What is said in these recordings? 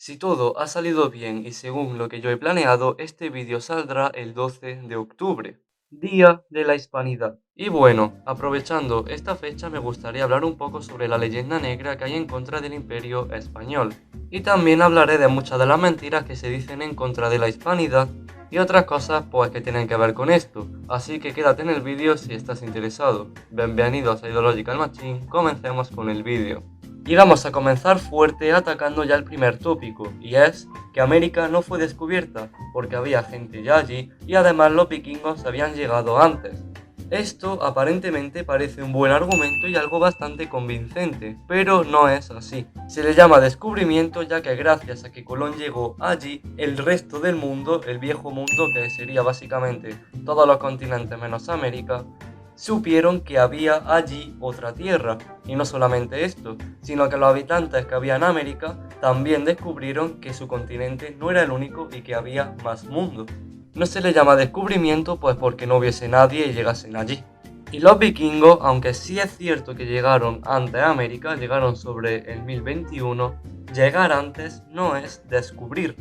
Si todo ha salido bien y según lo que yo he planeado, este vídeo saldrá el 12 de octubre, Día de la Hispanidad. Y bueno, aprovechando esta fecha me gustaría hablar un poco sobre la leyenda negra que hay en contra del Imperio Español. Y también hablaré de muchas de las mentiras que se dicen en contra de la hispanidad y otras cosas pues que tienen que ver con esto. Así que quédate en el vídeo si estás interesado. Bienvenidos a Ideological Machine, comencemos con el vídeo. Y vamos a comenzar fuerte atacando ya el primer tópico, y es que América no fue descubierta, porque había gente ya allí y además los vikingos habían llegado antes. Esto aparentemente parece un buen argumento y algo bastante convincente, pero no es así. Se le llama descubrimiento ya que gracias a que Colón llegó allí, el resto del mundo, el viejo mundo que sería básicamente todos los continentes menos América, supieron que había allí otra tierra. Y no solamente esto, sino que los habitantes que había en América también descubrieron que su continente no era el único y que había más mundo. No se le llama descubrimiento pues porque no hubiese nadie y llegasen allí. Y los vikingos, aunque sí es cierto que llegaron antes a América, llegaron sobre el 1021, llegar antes no es descubrir.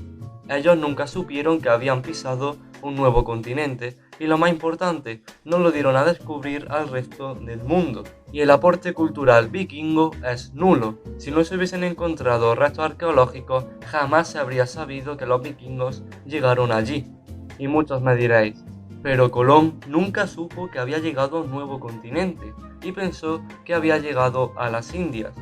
Ellos nunca supieron que habían pisado un nuevo continente y lo más importante, no lo dieron a descubrir al resto del mundo. Y el aporte cultural vikingo es nulo. Si no se hubiesen encontrado restos arqueológicos, jamás se habría sabido que los vikingos llegaron allí. Y muchos me diréis, pero Colón nunca supo que había llegado a un nuevo continente y pensó que había llegado a las Indias.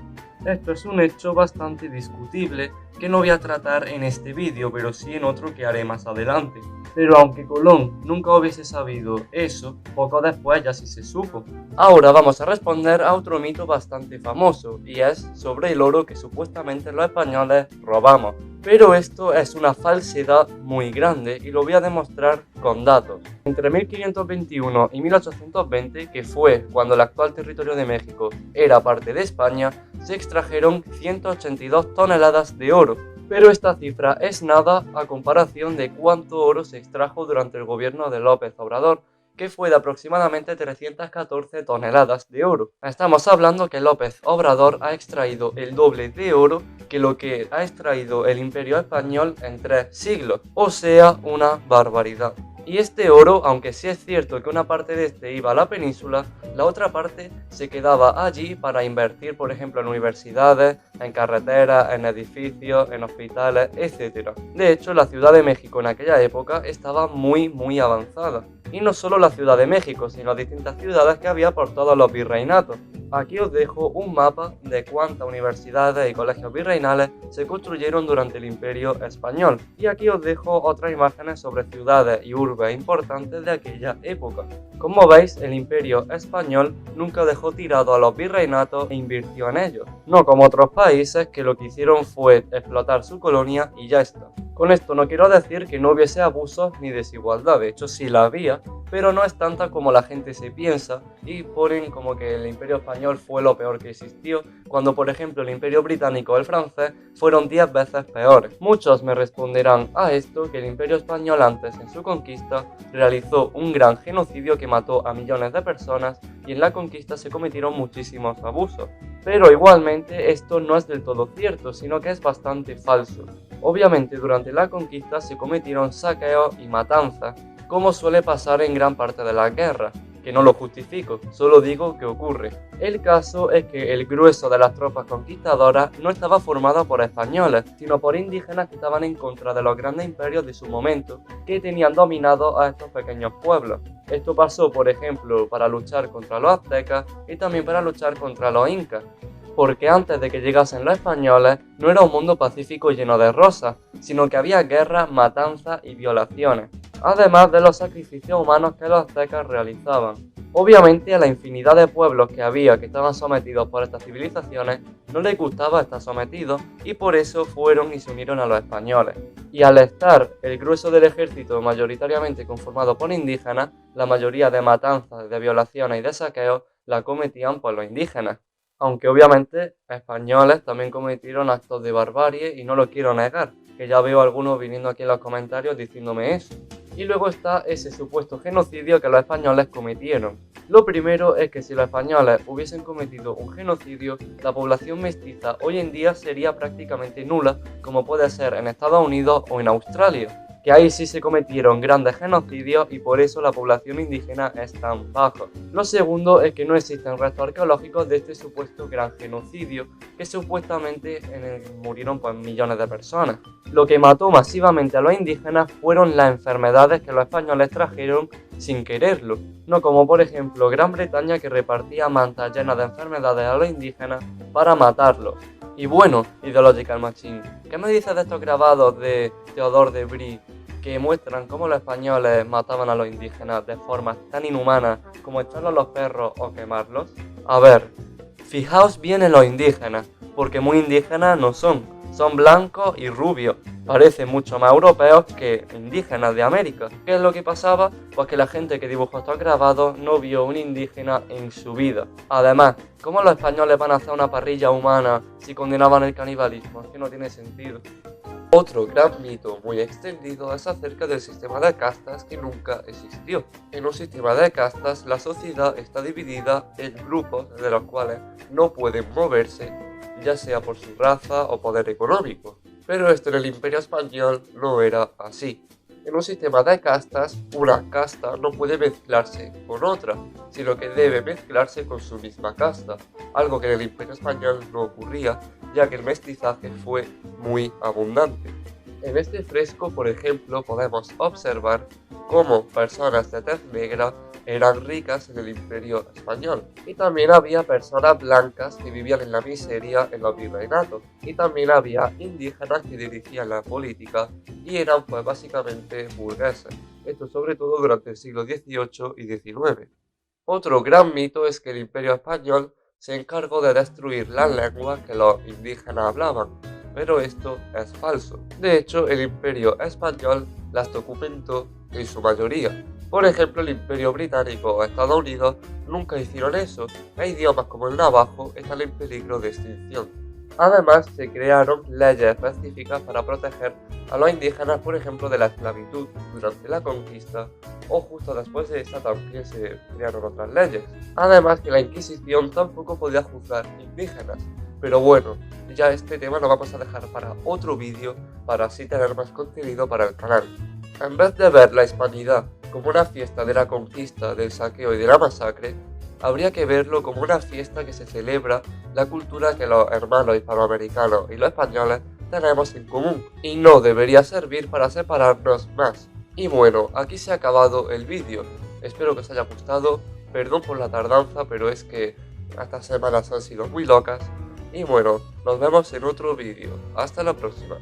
Esto es un hecho bastante discutible que no voy a tratar en este vídeo, pero sí en otro que haré más adelante. Pero aunque Colón nunca hubiese sabido eso, poco después ya sí se supo. Ahora vamos a responder a otro mito bastante famoso, y es sobre el oro que supuestamente los españoles robamos. Pero esto es una falsedad muy grande y lo voy a demostrar con datos. Entre 1521 y 1820, que fue cuando el actual territorio de México era parte de España, se extrajeron 182 toneladas de oro. Pero esta cifra es nada a comparación de cuánto oro se extrajo durante el gobierno de López Obrador, que fue de aproximadamente 314 toneladas de oro. Estamos hablando que López Obrador ha extraído el doble de oro que lo que ha extraído el Imperio Español en 3 siglos, o sea, una barbaridad. Y este oro, aunque sí es cierto que una parte de este iba a la península, la otra parte se quedaba allí para invertir, por ejemplo, en universidades, en carreteras, en edificios, en hospitales, etc. De hecho, la Ciudad de México en aquella época estaba muy avanzada. Y no solo la Ciudad de México, sino distintas ciudades que había por todos los virreinatos. Aquí os dejo un mapa de cuántas universidades y colegios virreinales se construyeron durante el Imperio Español. Y aquí os dejo otras imágenes sobre ciudades y urbes importantes de aquella época. Como veis, el Imperio Español nunca dejó tirado a los virreinatos e invirtió en ellos. No como otros países que lo que hicieron fue explotar su colonia y ya está. Con esto no quiero decir que no hubiese abusos ni desigualdad, de hecho sí la había, pero no es tanta como la gente se piensa y ponen como que el Imperio Español fue lo peor que existió, cuando por ejemplo el Imperio Británico o el francés fueron 10 veces peores. Muchos me responderán a esto que el Imperio Español antes en su conquista realizó un gran genocidio que mató a millones de personas y en la conquista se cometieron muchísimos abusos. Pero igualmente esto no es del todo cierto, sino que es bastante falso. Obviamente durante la conquista se cometieron saqueos y matanzas, como suele pasar en gran parte de las guerras, que no lo justifico, solo digo que ocurre. El caso es que el grueso de las tropas conquistadoras no estaba formado por españoles, sino por indígenas que estaban en contra de los grandes imperios de su momento, que tenían dominados a estos pequeños pueblos. Esto pasó, por ejemplo, para luchar contra los aztecas y también para luchar contra los incas, porque antes de que llegasen los españoles no era un mundo pacífico lleno de rosas, sino que había guerras, matanzas y violaciones, además de los sacrificios humanos que los aztecas realizaban. Obviamente a la infinidad de pueblos que había que estaban sometidos por estas civilizaciones no les gustaba estar sometidos y por eso fueron y se unieron a los españoles. Y al estar el grueso del ejército mayoritariamente conformado por indígenas, la mayoría de matanzas, de violaciones y de saqueos la cometían por los indígenas. Aunque obviamente españoles también cometieron actos de barbarie y no lo quiero negar, que ya veo algunos viniendo aquí en los comentarios diciéndome eso. Y luego está ese supuesto genocidio que los españoles cometieron. Lo primero es que si los españoles hubiesen cometido un genocidio, la población mestiza hoy en día sería prácticamente nula, como puede ser en Estados Unidos o en Australia, que ahí sí se cometieron grandes genocidios y por eso la población indígena es tan baja. Lo segundo es que no existen restos arqueológicos de este supuesto gran genocidio, que supuestamente murieron pues, millones de personas. Lo que mató masivamente a los indígenas fueron las enfermedades que los españoles trajeron sin quererlo, no como por ejemplo Gran Bretaña, que repartía mantas llenas de enfermedades a los indígenas para matarlos. Y bueno, Ideological Machine, ¿qué me dices de estos grabados de Theodore de Brie que muestran cómo los españoles mataban a los indígenas de formas tan inhumanas como echarlos a los perros o quemarlos? A ver, fijaos bien en los indígenas, porque muy indígenas no son blancos y rubios, parecen mucho más europeos que indígenas de América. ¿Qué es lo que pasaba? Pues que la gente que dibujó estos grabados no vio un indígena en su vida. Además, ¿cómo los españoles van a hacer una parrilla humana si condenaban el canibalismo? Es que no tiene sentido. Otro gran mito muy extendido es acerca del sistema de castas que nunca existió. En un sistema de castas, la sociedad está dividida en grupos de los cuales no pueden moverse, ya sea por su raza o poder económico. Pero esto en el Imperio Español no era así. En un sistema de castas, una casta no puede mezclarse con otra, sino que debe mezclarse con su misma casta, algo que en el Imperio Español no ocurría, ya que el mestizaje fue muy abundante. En este fresco, por ejemplo, podemos observar cómo personas de tez negra eran ricas en el Imperio Español, y también había personas blancas que vivían en la miseria en los virreinatos, y también había indígenas que dirigían la política y eran pues básicamente burgueses, esto sobre todo durante el siglo XVIII y XIX. Otro gran mito es que el Imperio Español se encargó de destruir las lenguas que los indígenas hablaban, pero esto es falso. De hecho, el Imperio Español las documentó en su mayoría. Por ejemplo, el Imperio Británico o Estados Unidos nunca hicieron eso, e idiomas como el navajo están en peligro de extinción. Además, se crearon leyes específicas para proteger a los indígenas, por ejemplo, de la esclavitud durante la conquista, o justo después de esta también se crearon otras leyes. Además que la Inquisición tampoco podía juzgar indígenas. Pero bueno, ya este tema lo vamos a dejar para otro vídeo, para así tener más contenido para el canal. En vez de ver la hispanidad como una fiesta de la conquista, del saqueo y de la masacre, habría que verlo como una fiesta que se celebra la cultura que los hermanos hispanoamericanos y los españoles tenemos en común, y no debería servir para separarnos más. Y bueno, aquí se ha acabado el vídeo. Espero que os haya gustado, perdón por la tardanza, pero es que estas semanas han sido muy locas. Y bueno, nos vemos en otro vídeo. Hasta la próxima.